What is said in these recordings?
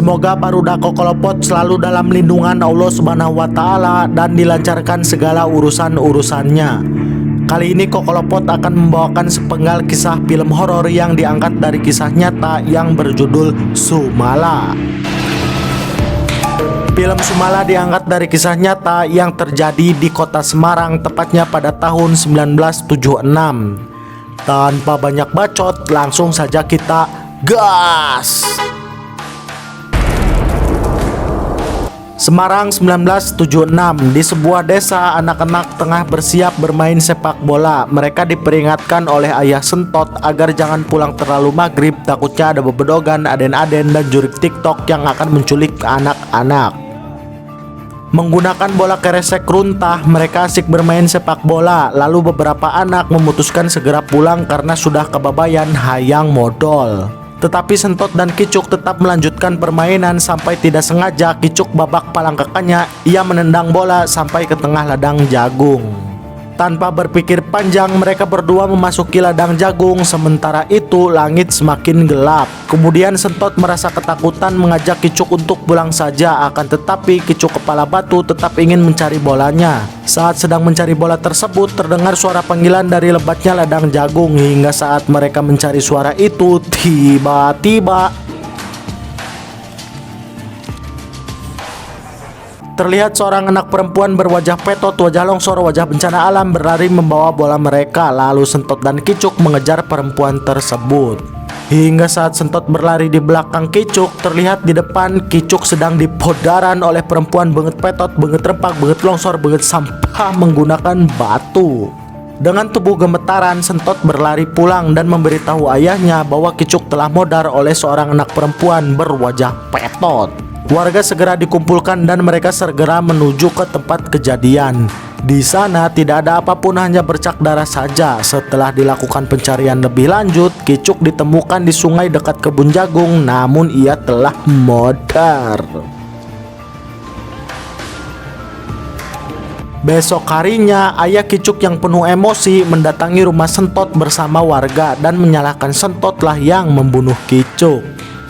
Semoga Barudak Kokolopot selalu dalam lindungan Allah Subhanahu wa Ta'ala dan dilancarkan segala urusan-urusannya. Kali ini Kokolopot akan membawakan sepenggal kisah film horor yang diangkat dari kisah nyata yang berjudul Sumala. Film Sumala diangkat dari kisah nyata yang terjadi di kota Semarang, tepatnya pada tahun 1976. Tanpa banyak bacot, langsung saja kita gas! Semarang 1976, di sebuah desa anak-anak tengah bersiap bermain sepak bola. Mereka diperingatkan oleh ayah Sentot agar jangan pulang terlalu maghrib, takutnya ada bebedogan, aden-aden dan jurik TikTok yang akan menculik anak-anak. Menggunakan bola keresek runtah, mereka asik bermain sepak bola. Lalu beberapa anak memutuskan segera pulang karena sudah kebabayan hayang modal. Tetapi Sentot dan Kicuk tetap melanjutkan permainan. Sampai tidak sengaja Kicuk babak palang kakannya. Ia menendang bola sampai ke tengah ladang jagung. Tanpa berpikir panjang, mereka berdua memasuki ladang jagung. Sementara itu langit semakin gelap. Kemudian Sentot merasa ketakutan mengajak Kicuk untuk pulang saja. Akan tetapi Kicuk kepala batu tetap ingin mencari bolanya. Saat sedang mencari bola tersebut, terdengar suara panggilan dari lebatnya ladang jagung. Hingga saat mereka mencari suara itu, tiba-tiba terlihat seorang anak perempuan berwajah petot, wajah longsor, wajah bencana alam berlari membawa bola mereka. Lalu Sentot dan Kicuk mengejar perempuan tersebut. Hingga saat Sentot berlari di belakang Kicuk, terlihat di depan Kicuk sedang dipodaran oleh perempuan banget petot, banget rempak, banget longsor, banget sampah menggunakan batu. Dengan tubuh gemetaran, Sentot berlari pulang dan memberitahu ayahnya bahwa Kicuk telah modar oleh seorang anak perempuan berwajah petot. Warga segera dikumpulkan dan mereka segera menuju ke tempat kejadian. Di sana tidak ada apapun, hanya bercak darah saja. Setelah dilakukan pencarian lebih lanjut, Kicuk ditemukan di sungai dekat kebun jagung, namun ia telah modar. Besok harinya, ayah Kicuk yang penuh emosi mendatangi rumah Sentot bersama warga dan menyalahkan Sentotlah yang membunuh Kicuk.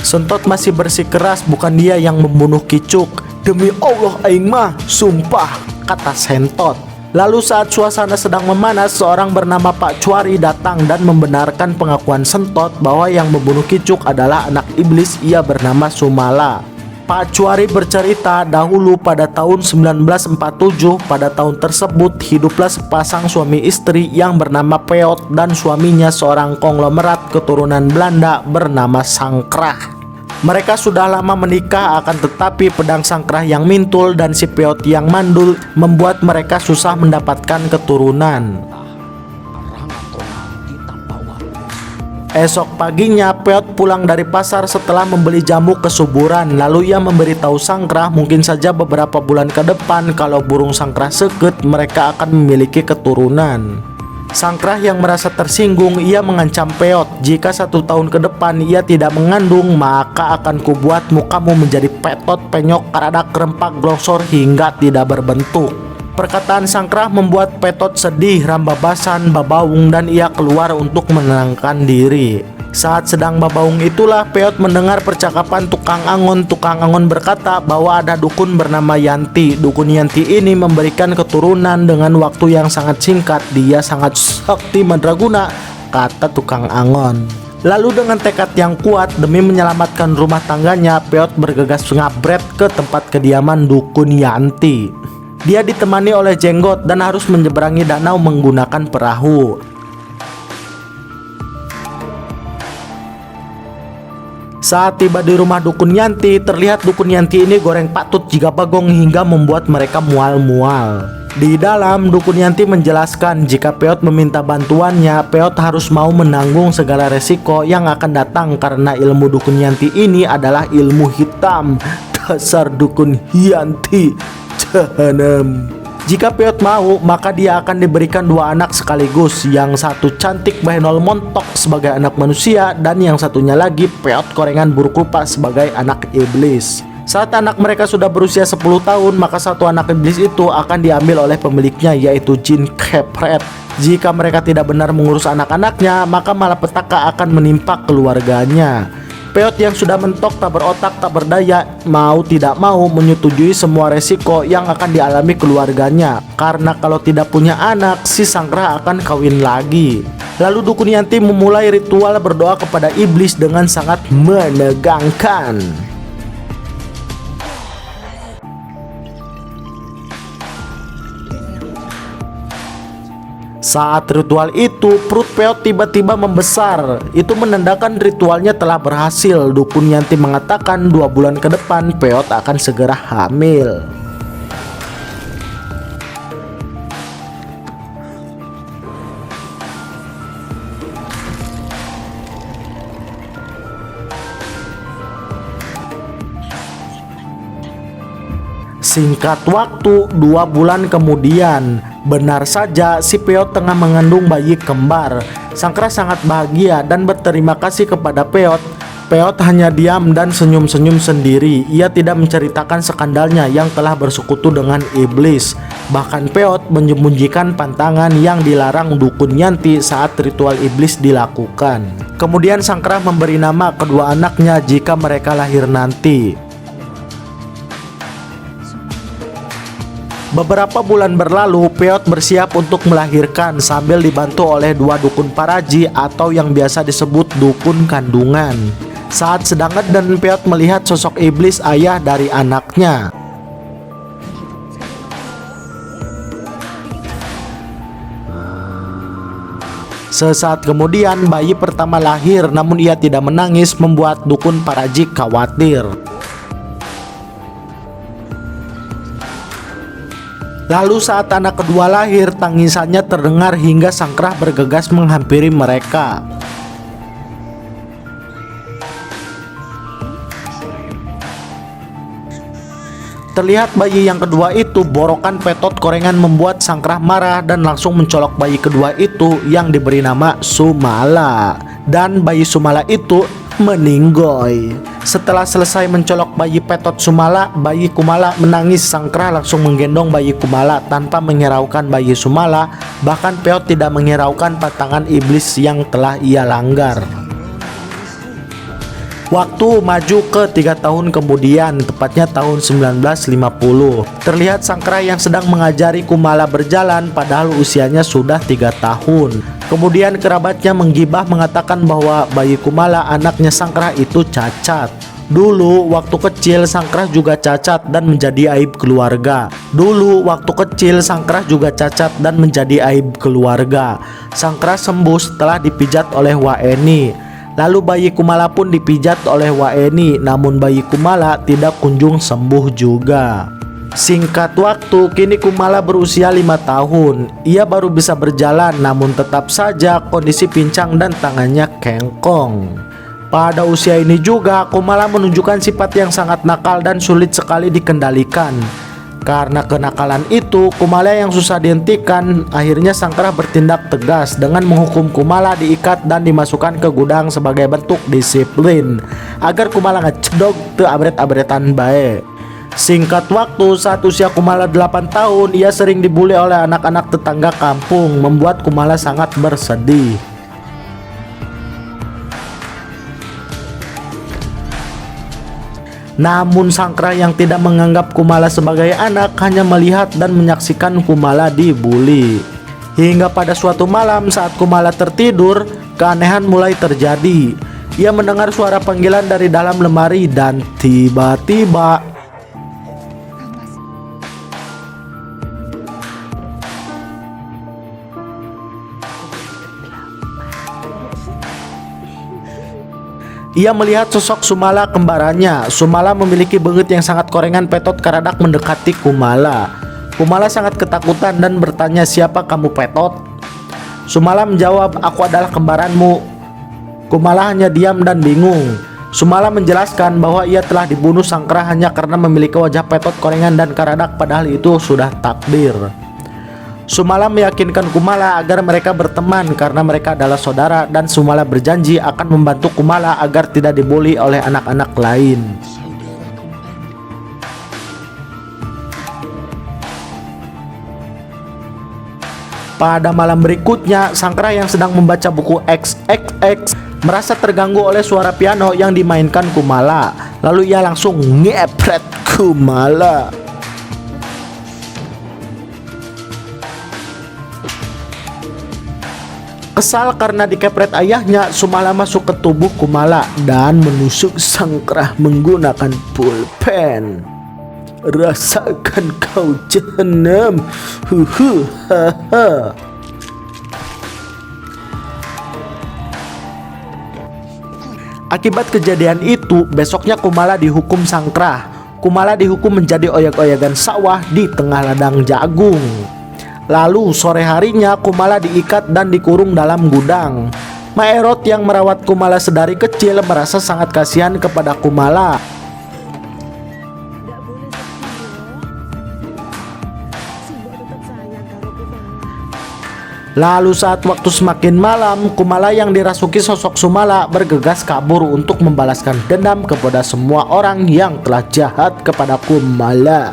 Sentot masih bersikeras bukan dia yang membunuh Kicuk. Demi Allah aing mah, sumpah, kata Sentot. Lalu saat suasana sedang memanas, seorang bernama Pak Cuari datang dan membenarkan pengakuan Sentot bahwa yang membunuh Kicuk adalah anak iblis, ia bernama Sumala. Pak Cuari bercerita dahulu pada tahun 1947, pada tahun tersebut hiduplah sepasang suami istri yang bernama Peot dan suaminya seorang konglomerat keturunan Belanda bernama Sangkrah. Mereka sudah lama menikah, akan tetapi pedang Sangkrah yang mintul dan si Peot yang mandul membuat mereka susah mendapatkan keturunan. Esok paginya Peot pulang dari pasar setelah membeli jamu kesuburan. Lalu ia memberitahu Sangkrah mungkin saja beberapa bulan ke depan kalau burung Sangkrah seket mereka akan memiliki keturunan. Sangkrah yang merasa tersinggung, ia mengancam Peot, jika 1 tahun ke depan ia tidak mengandung maka akan kubuat mukamu menjadi petot, penyok, karadak, rempak, glongsor hingga tidak berbentuk. Perkataan Sangkrah membuat Petot sedih, rambabasan, babaung dan ia keluar untuk menenangkan diri. Saat sedang babaung itulah Peot mendengar percakapan tukang angon. Tukang angon berkata bahwa ada dukun bernama Yanti. Dukun Yanti ini memberikan keturunan dengan waktu yang sangat singkat. Dia sangat sakti mandraguna, kata tukang angon. Lalu dengan tekad yang kuat demi menyelamatkan rumah tangganya, Peot bergegas ngabret ke tempat kediaman dukun Yanti. Dia ditemani oleh Jenggot dan harus menyeberangi danau menggunakan perahu. Saat tiba di rumah dukun Yanti, terlihat dukun Yanti ini goreng patut jika bagong hingga membuat mereka mual-mual. Di dalam, dukun Yanti menjelaskan jika Peot meminta bantuannya, Peot harus mau menanggung segala resiko yang akan datang karena ilmu dukun Yanti ini adalah ilmu hitam. Dasar dukun Yanti, jahanam. Jika Peot mau, maka dia akan diberikan 2 anak sekaligus. Yang satu cantik Bahenol Montok sebagai anak manusia, dan yang satunya lagi Peot Korengan Buruk Rupa sebagai anak iblis. Saat anak mereka sudah berusia 10 tahun, maka satu anak iblis itu akan diambil oleh pemiliknya, yaitu Jin Kepret. Jika mereka tidak benar mengurus anak-anaknya, maka malapetaka akan menimpa keluarganya. Peot yang sudah mentok tak berotak tak berdaya mau tidak mau menyetujui semua resiko yang akan dialami keluarganya, karena kalau tidak punya anak si Sangkrah akan kawin lagi. Lalu dukun Yanti memulai ritual berdoa kepada iblis dengan sangat menegangkan. Saat ritual itu, perut Peot tiba-tiba membesar. Itu menandakan ritualnya telah berhasil. Dukun Yanti mengatakan 2 bulan ke depan Peot akan segera hamil. Singkat waktu, 2 bulan kemudian, benar saja si Peot tengah mengandung bayi kembar. Sangkrah sangat bahagia dan berterima kasih kepada Peot. Peot hanya diam dan senyum-senyum sendiri. Ia tidak menceritakan skandalnya yang telah bersekutu dengan iblis. Bahkan Peot menyembunyikan pantangan yang dilarang dukun Yanti saat ritual iblis dilakukan. Kemudian Sangkrah memberi nama kedua anaknya jika mereka lahir nanti. Beberapa bulan berlalu, Peot bersiap untuk melahirkan sambil dibantu oleh 2 dukun paraji atau yang biasa disebut dukun kandungan. Saat sedang dan Peot melihat sosok iblis ayah dari anaknya. Sesaat kemudian bayi pertama lahir, namun ia tidak menangis, membuat dukun paraji khawatir. Lalu saat anak kedua lahir, tangisannya terdengar hingga Sangkrah bergegas menghampiri mereka. Terlihat bayi yang kedua itu borokan petot korengan membuat Sangkrah marah dan langsung mencolok bayi kedua itu yang diberi nama Sumala. Dan bayi Sumala itu meninggoy. Setelah selesai mencolok bayi petot Sumala, bayi Kumala menangis. Sangkrah langsung menggendong bayi Kumala tanpa menghiraukan bayi Sumala. Bahkan Peot tidak menghiraukan pantangan iblis yang telah ia langgar. Waktu maju ke 3 tahun kemudian, tepatnya tahun 1950. Terlihat Sangkrah yang sedang mengajari Kumala berjalan padahal usianya sudah 3 tahun. Kemudian kerabatnya menggibah mengatakan bahwa bayi Kumala anaknya Sangkrah itu cacat. Dulu waktu kecil Sangkrah juga cacat dan menjadi aib keluarga. Sangkrah sembuh setelah dipijat oleh Waeni. Lalu bayi Kumala pun dipijat oleh Waeni, namun bayi Kumala tidak kunjung sembuh juga. Singkat waktu, kini Kumala berusia 5 tahun. Ia baru bisa berjalan, namun tetap saja kondisi pincang dan tangannya kengkong. Pada usia ini juga, Kumala menunjukkan sifat yang sangat nakal dan sulit sekali dikendalikan. Karena kenakalan itu, Kumala yang susah dihentikan, akhirnya Sangkrah bertindak tegas dengan menghukum Kumala diikat dan dimasukkan ke gudang sebagai bentuk disiplin agar Kumala ngecedog teu abret-abretan bae. Singkat waktu, saat usia Kumala 8 tahun, ia sering dibully oleh anak-anak tetangga kampung, membuat Kumala sangat bersedih. Namun Sangkrah yang tidak menganggap Kumala sebagai anak hanya melihat dan menyaksikan Kumala dibully. Hingga pada suatu malam saat Kumala tertidur, keanehan mulai terjadi. Ia mendengar suara panggilan dari dalam lemari dan tiba-tiba ia melihat sosok Sumala kembarannya. Sumala memiliki beungeut yang sangat korengan. Petot karadak mendekati Kumala. Kumala sangat ketakutan dan bertanya, "Siapa kamu, Petot?" Sumala menjawab, "Aku adalah kembaranmu." Kumala hanya diam dan bingung. Sumala menjelaskan bahwa ia telah dibunuh Sangkrah hanya karena memiliki wajah Petot korengan dan karadak, padahal itu sudah takdir. Sumala meyakinkan Kumala agar mereka berteman karena mereka adalah saudara, dan Sumala berjanji akan membantu Kumala agar tidak dibully oleh anak-anak lain. Pada malam berikutnya, Sangkrah yang sedang membaca buku XXX Merasa terganggu oleh suara piano yang dimainkan Kumala, lalu ia langsung ngepret Kumala. Kesal karena dikepret ayahnya, Sumala masuk ke tubuh Kumala dan menusuk Sangkrah menggunakan pulpen. Rasakan kau jahanam. Haha. Akibat kejadian itu, besoknya Kumala dihukum Sangkrah. Kumala dihukum menjadi oyek-oyekan sawah di tengah ladang jagung. Lalu sore harinya Kumala diikat dan dikurung dalam gudang. Maerot yang merawat Kumala sedari kecil merasa sangat kasihan kepada Kumala. Lalu saat waktu semakin malam, Kumala yang dirasuki sosok Sumala bergegas kabur untuk membalaskan dendam kepada semua orang yang telah jahat kepada Kumala.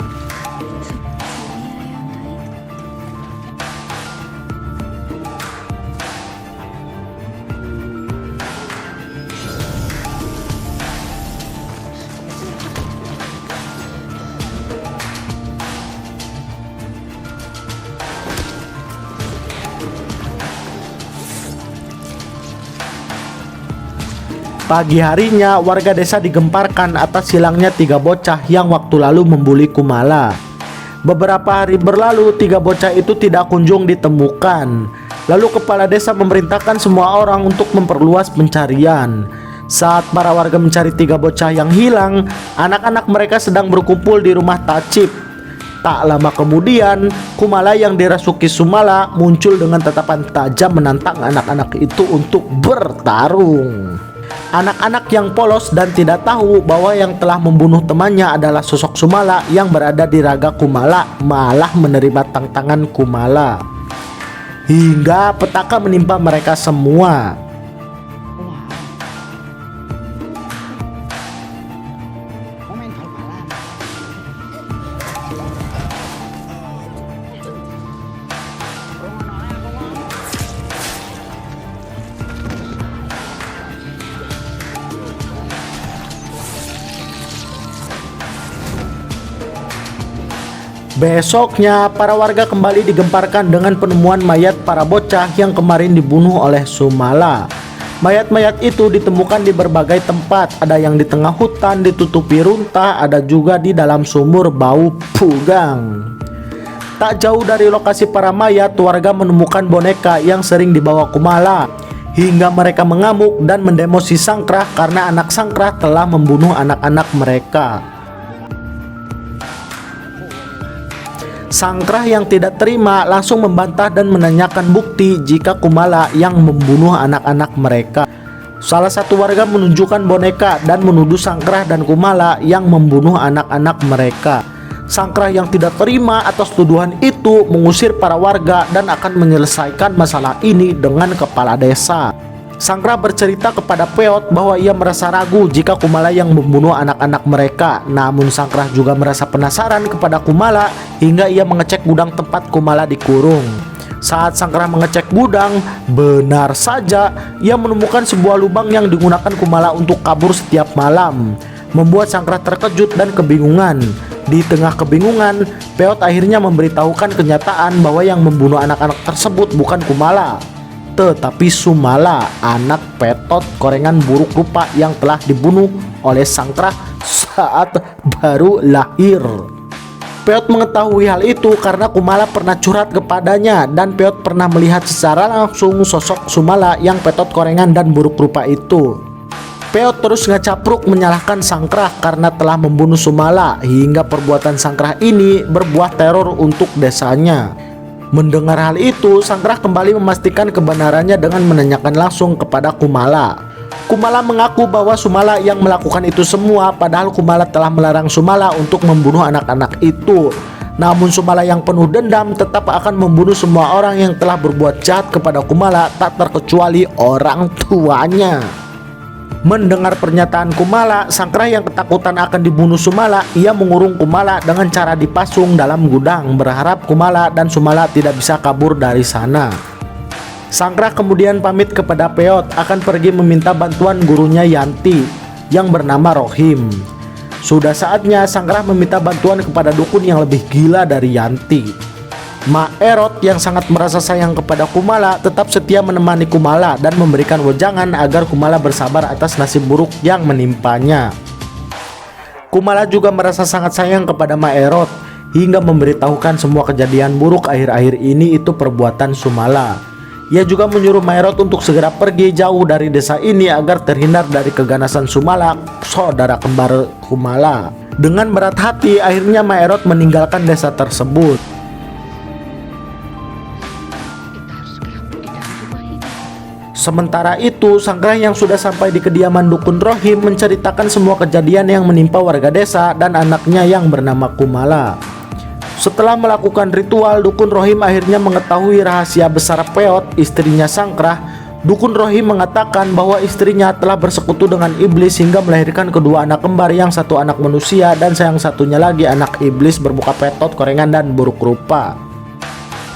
Pagi harinya, warga desa digemparkan atas hilangnya 3 bocah yang waktu lalu membuli Kumala. Beberapa hari berlalu, 3 bocah itu tidak kunjung ditemukan. Lalu kepala desa memerintahkan semua orang untuk memperluas pencarian. Saat para warga mencari 3 bocah yang hilang, anak-anak mereka sedang berkumpul di rumah Tacip. Tak lama kemudian, Kumala yang dirasuki Sumala muncul dengan tatapan tajam menantang anak-anak itu untuk bertarung. Anak-anak yang polos dan tidak tahu bahwa yang telah membunuh temannya adalah sosok Sumala yang berada di raga Kumala malah menerima tantangan Kumala. Hingga petaka menimpa mereka semua. Besoknya, para warga kembali digemparkan dengan penemuan mayat para bocah yang kemarin dibunuh oleh Sumala. Mayat-mayat itu ditemukan di berbagai tempat, ada yang di tengah hutan ditutupi runtah, ada juga di dalam sumur bau pugang. Tak jauh dari lokasi para mayat, warga menemukan boneka yang sering dibawa Kumala. Hingga mereka mengamuk dan mendemosi Sangkrah karena anak Sangkrah telah membunuh anak-anak mereka. Sangkrah yang tidak terima langsung membantah dan menanyakan bukti jika Kumala yang membunuh anak-anak mereka. Salah satu warga menunjukkan boneka dan menuduh Sangkrah dan Kumala yang membunuh anak-anak mereka. Sangkrah yang tidak terima atas tuduhan itu mengusir para warga dan akan menyelesaikan masalah ini dengan kepala desa. Sangkrah bercerita kepada Peot bahwa ia merasa ragu jika Kumala yang membunuh anak-anak mereka. Namun Sangkrah juga merasa penasaran kepada Kumala hingga ia mengecek gudang tempat Kumala dikurung. Saat Sangkrah mengecek gudang, benar saja ia menemukan sebuah lubang yang digunakan Kumala untuk kabur setiap malam, membuat Sangkrah terkejut dan kebingungan. Di tengah kebingungan, Peot akhirnya memberitahukan kenyataan bahwa yang membunuh anak-anak tersebut bukan Kumala, tetapi Sumala, anak Petot korengan buruk rupa yang telah dibunuh oleh Sangkrah saat baru lahir. Peot mengetahui hal itu karena Kumala pernah curhat kepadanya dan Peot pernah melihat secara langsung sosok Sumala yang Petot korengan dan buruk rupa itu. Peot terus ngecapruk menyalahkan Sangkrah karena telah membunuh Sumala hingga perbuatan Sangkrah ini berbuah teror untuk desanya. Mendengar hal itu, Sangkrah kembali memastikan kebenarannya dengan menanyakan langsung kepada Kumala. Kumala mengaku bahwa Sumala yang melakukan itu semua, padahal Kumala telah melarang Sumala untuk membunuh anak-anak itu. Namun Sumala yang penuh dendam tetap akan membunuh semua orang yang telah berbuat jahat kepada Kumala, tak terkecuali orang tuanya. Mendengar pernyataan Kumala, Sangkrah yang ketakutan akan dibunuh Sumala, ia mengurung Kumala dengan cara dipasung dalam gudang, berharap Kumala dan Sumala tidak bisa kabur dari sana. Sangkrah kemudian pamit kepada Peot akan pergi meminta bantuan gurunya Yanti yang bernama Rohim. Sudah saatnya Sangkrah meminta bantuan kepada dukun yang lebih gila dari Yanti. Mak Erot yang sangat merasa sayang kepada Kumala tetap setia menemani Kumala dan memberikan wejangan agar Kumala bersabar atas nasib buruk yang menimpanya. Kumala juga merasa sangat sayang kepada Mak Erot hingga memberitahukan semua kejadian buruk akhir-akhir ini itu perbuatan Sumala. Ia juga menyuruh Maerot untuk segera pergi jauh dari desa ini agar terhindar dari keganasan Sumala, saudara kembar Kumala. Dengan berat hati, akhirnya Maerot meninggalkan desa tersebut. Sementara itu, Sangkrah yang sudah sampai di kediaman dukun Rohim menceritakan semua kejadian yang menimpa warga desa dan anaknya yang bernama Kumala. Setelah melakukan ritual, dukun Rohim akhirnya mengetahui rahasia besar Peot, istrinya Sangkrah. Dukun Rohim mengatakan bahwa istrinya telah bersekutu dengan iblis hingga melahirkan kedua anak kembar, yang satu anak manusia dan yang satunya lagi anak iblis bermuka petot, korengan, dan buruk rupa.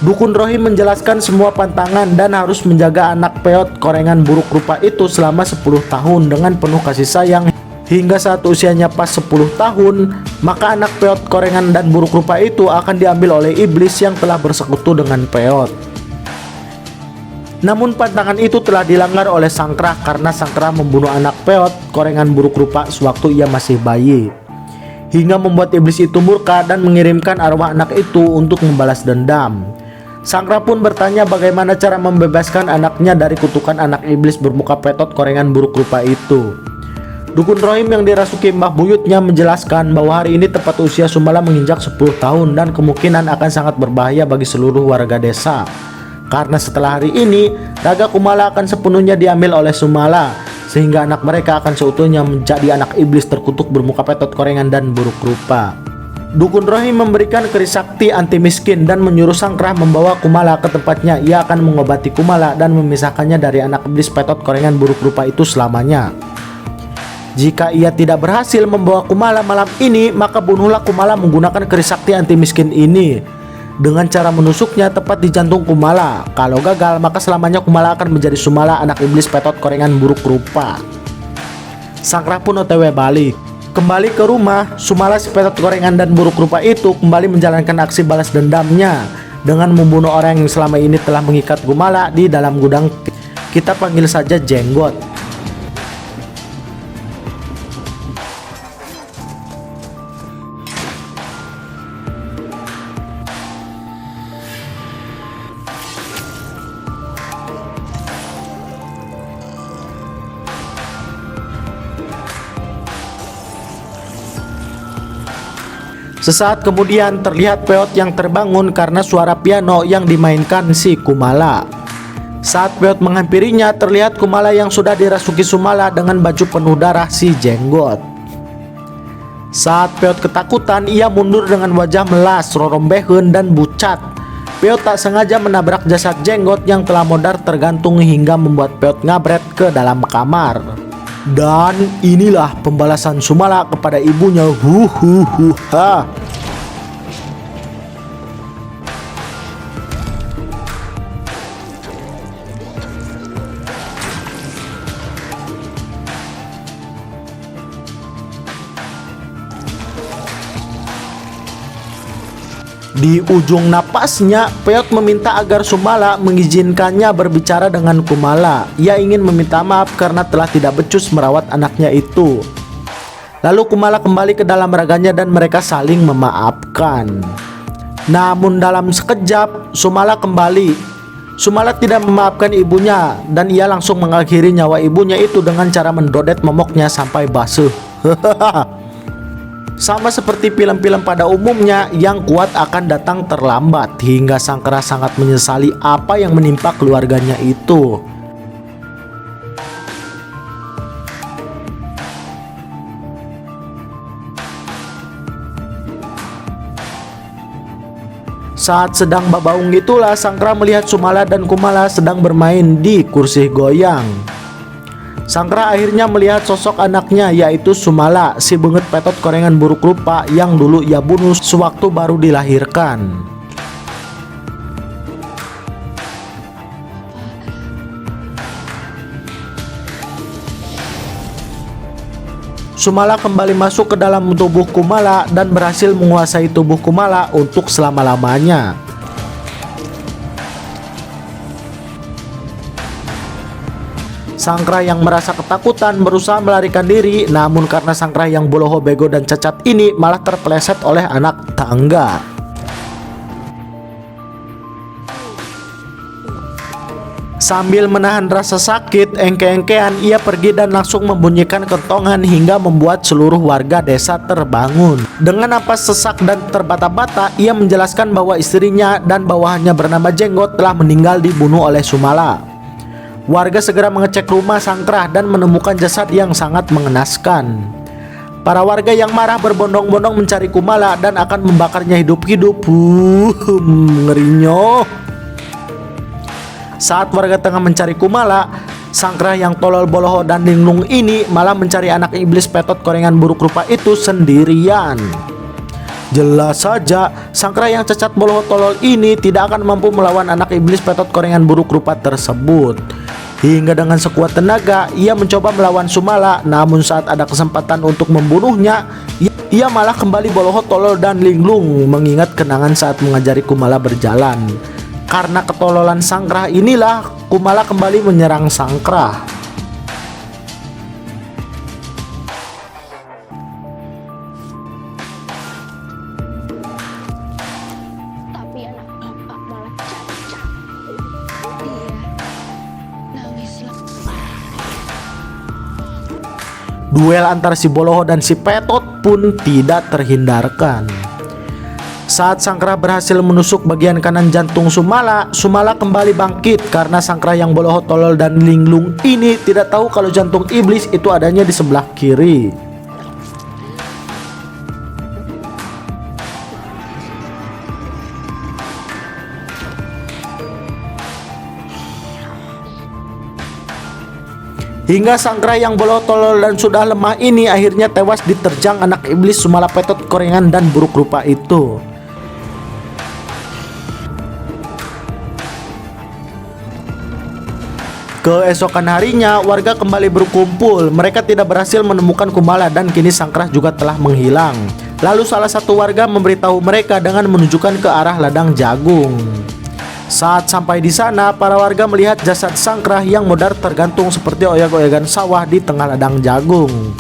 Dukun Rohim menjelaskan semua pantangan dan harus menjaga anak Peot, korengan, buruk rupa itu selama 10 tahun dengan penuh kasih sayang. Hingga saat usianya pas 10 tahun, maka anak Peot, korengan, dan buruk rupa itu akan diambil oleh iblis yang telah bersekutu dengan Peot. Namun pantangan itu telah dilanggar oleh Sangkrah karena Sangkrah membunuh anak Peot, korengan, buruk rupa sewaktu ia masih bayi, hingga membuat iblis itu murka dan mengirimkan arwah anak itu untuk membalas dendam. Sangkrah pun bertanya bagaimana cara membebaskan anaknya dari kutukan anak iblis bermuka petot, korengan, buruk rupa itu. Dukun Rohim yang dirasuki mbah buyutnya menjelaskan bahwa hari ini tepat usia Sumala menginjak 10 tahun dan kemungkinan akan sangat berbahaya bagi seluruh warga desa. Karena setelah hari ini, raga Kumala akan sepenuhnya diambil oleh Sumala, sehingga anak mereka akan seutuhnya menjadi anak iblis terkutuk bermuka petot, korengan, dan buruk rupa. Dukun Rohim memberikan keris sakti anti miskin dan menyuruh Sangkrah membawa Kumala ke tempatnya. Ia akan mengobati Kumala dan memisahkannya dari anak iblis petot, korengan, buruk rupa itu selamanya. Jika ia tidak berhasil membawa Kumala malam ini, maka bunuhlah Kumala menggunakan keris sakti anti miskin ini dengan cara menusuknya tepat di jantung Kumala. Kalau gagal, maka selamanya Kumala akan menjadi Sumala, anak iblis petot, korengan, buruk rupa. Sangkrah pun OTW balik. Kembali ke rumah, Sumala si petot, korengan, dan buruk rupa itu kembali menjalankan aksi balas dendamnya dengan membunuh orang yang selama ini telah mengikat Kumala di dalam gudang. Kita panggil saja Jenggot. Sesaat kemudian terlihat Peot yang terbangun karena suara piano yang dimainkan si Kumala. Saat Peot menghampirinya, terlihat Kumala yang sudah dirasuki Sumala dengan baju penuh darah si Jenggot. Saat Peot ketakutan, ia mundur dengan wajah melas, rorombehen, dan bucat. Peot tak sengaja menabrak jasad Jenggot yang telah modar tergantung hingga membuat Peot ngabret ke dalam kamar. Dan inilah pembalasan Sumala kepada ibunya. Ha. Di ujung napasnya, Peot meminta agar Sumala mengizinkannya berbicara dengan Kumala. Ia ingin meminta maaf karena telah tidak becus merawat anaknya itu. Lalu Kumala kembali ke dalam raganya dan mereka saling memaafkan. Namun dalam sekejap, Sumala kembali. Sumala tidak memaafkan ibunya dan ia langsung mengakhiri nyawa ibunya itu dengan cara mendodet momoknya sampai basuh. Sama seperti film-film pada umumnya, yang kuat akan datang terlambat, hingga Sangkrah sangat menyesali apa yang menimpa keluarganya itu. Saat sedang babaung itulah Sangkrah melihat Sumala dan Kumala sedang bermain di kursi goyang. Sangkrah akhirnya melihat sosok anaknya, yaitu Sumala, si benget petot, korengan, buruk rupa yang dulu ia bunuh sewaktu baru dilahirkan. Sumala kembali masuk ke dalam tubuh Kumala dan berhasil menguasai tubuh Kumala untuk selama-lamanya. Sangkrah yang merasa ketakutan berusaha melarikan diri, namun karena Sangkrah yang boloho, bego, dan cacat ini malah terpeleset oleh anak tangga. Sambil menahan rasa sakit, engke-engkean ia pergi dan langsung membunyikan kentongan hingga membuat seluruh warga desa terbangun. Dengan napas sesak dan terbata-bata, ia menjelaskan bahwa istrinya dan bawahannya bernama Jenggot telah meninggal dibunuh oleh Sumala. Warga segera mengecek rumah Sangkrah dan menemukan jasad yang sangat mengenaskan. Para warga yang marah berbondong-bondong mencari Kumala dan akan membakarnya hidup-hidup. Ngerinya. Saat warga tengah mencari Kumala, Sangkrah yang tolol, boloho, dan linglung ini malah mencari anak iblis Petot Korengan Buruk Rupa itu sendirian. Jelas saja, Sangkrah yang cacat, boloho, tolol ini tidak akan mampu melawan anak iblis Petot Korengan Buruk Rupa tersebut. Hingga dengan sekuat tenaga ia mencoba melawan Sumala, namun saat ada kesempatan untuk membunuhnya, ia malah kembali boloho, tolol, dan linglung, mengingat kenangan saat mengajari Kumala berjalan. Karena ketololan Sangkrah inilah Kumala kembali menyerang Sangkrah. Duel antara si boloho dan si Petot pun tidak terhindarkan. Saat Sangkrah berhasil menusuk bagian kanan jantung Sumala, Sumala kembali bangkit karena Sangkrah yang boloho, tolol, dan linglung ini tidak tahu kalau jantung iblis itu adanya di sebelah kiri. Hingga Sangkrah yang boloho, tolol, dan sudah lemah ini akhirnya tewas diterjang anak iblis Sumala, Petot Korengan, dan Buruk Rupa itu. Keesokan harinya warga kembali berkumpul. Mereka tidak berhasil menemukan Kumala dan kini Sangkrah juga telah menghilang. Lalu salah satu warga memberitahu mereka dengan menunjukkan ke arah ladang jagung. Saat sampai di sana, para warga melihat jasad Sangkrah yang mudar tergantung seperti oyag-oyagan sawah di tengah ladang jagung.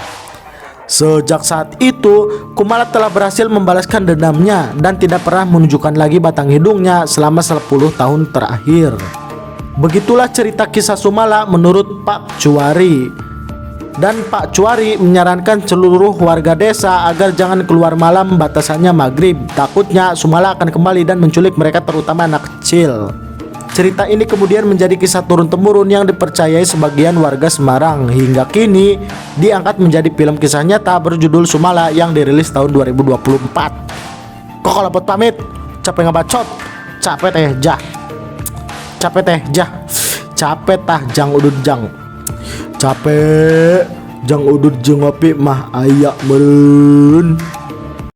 Sejak saat itu, Kumala telah berhasil membalaskan dendamnya dan tidak pernah menunjukkan lagi batang hidungnya selama 10 tahun terakhir. Begitulah cerita kisah Sumala menurut Pak Cuari. Dan Pak Cuari menyarankan seluruh warga desa agar jangan keluar malam, batasannya maghrib. Takutnya Sumala akan kembali dan menculik mereka, terutama anak kecil. Cerita ini kemudian menjadi kisah turun-temurun yang dipercayai sebagian warga Semarang. Hingga kini diangkat menjadi film kisah nyata berjudul Sumala yang dirilis tahun 2024. Kok kalau buat pamit, capek ngebacot, capek teh jah, capek teh jah, capek tah jang udut jang. Capek jang udut jeung ngopi mah aya meureun.